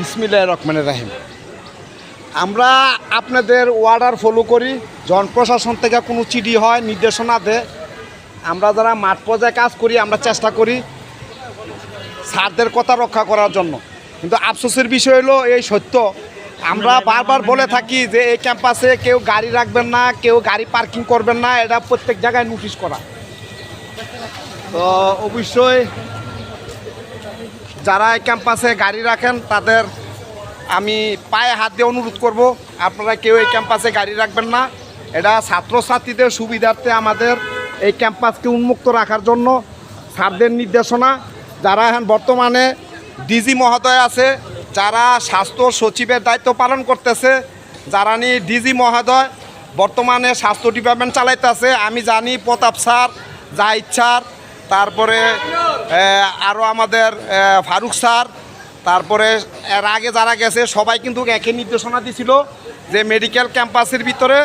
বিসমিল্লাহির রহমানির রহিম। আমরা আপনাদের অর্ডার ফলো করি। জন প্রশাসন থেকে কোনো চিঠি হয়, নির্দেশনা দেয়, আমরা যারা মাঠ পর্যায়ে কাজ করি আমরা চেষ্টা করি স্যারদের কথা রক্ষা করার জন্য। কিন্তু আফসোসের বিষয় হলো এই সত্য, আমরা বারবার বলে থাকি যে এই ক্যাম্পাসে কেউ গাড়ি রাখবেন না, কেউ গাড়ি পার্কিং করবেন না, এটা প্রত্যেক জায়গায় নোটিশ করা। তো অবশ্যই যারা এই ক্যাম্পাসে গাড়ি রাখেন তাদের আমি পায়ে হাত দিয়ে অনুরোধ করব, আপনারা কেউ এই ক্যাম্পাসে গাড়ি রাখবেন না। এটা ছাত্রছাত্রীদের সুবিধার্থে আমাদের এই ক্যাম্পাসকে উন্মুক্ত রাখার জন্য স্যারদের নির্দেশনা। যারা এখন বর্তমানে ডিজি মহোদয় আছে, যারা স্বাস্থ্য সচিবের দায়িত্ব পালন করতেছে, যারা নিয়ে ডিজি মহোদয় বর্তমানে স্বাস্থ্য ডিপার্টমেন্ট চালাইতেছে, আমি জানি প্রতাপ স্যার, জাহিদ স্যার, তারপরে আরও আমাদের ফারুক স্যার, তারপরে এর আগে যারা গেছে সবাই কিন্তু একই নির্দেশনা দিছিল যে মেডিকেল ক্যাম্পাসের ভিতরে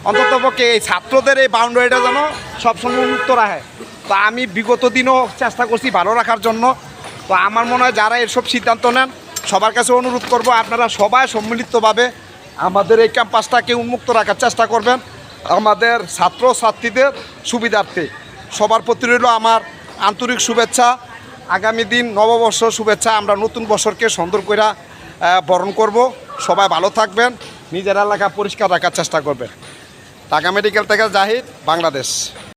অন্ততপক্ষে এই ছাত্রদের এই বাউন্ডারিটা যেন সবসময় উন্মুক্ত রাখে। তো আমি বিগত দিনও চেষ্টা করছি ভালো রাখার জন্য। তো আমার মনে হয় যারা এসব সিদ্ধান্ত নেন সবার কাছে অনুরোধ করব, আপনারা সবাই সম্মিলিতভাবে আমাদের এই ক্যাম্পাসটাকে উন্মুক্ত রাখার চেষ্টা করবেন আমাদের ছাত্রছাত্রীদের সুবিধার্থে। সবার প্রতি রইল আমার আন্তরিক শুভেচ্ছা। আগামী দিন নববর্ষ শুভেচ্ছা। আমরা নতুন বছরকে সুন্দর করে বরণ করব। সবাই ভালো থাকবেন, নিজের এলাকা পরিষ্কার রাখার চেষ্টা করবেন। ঢাকা মেডিকেল থেকে জাহিদ, বাংলাদেশ।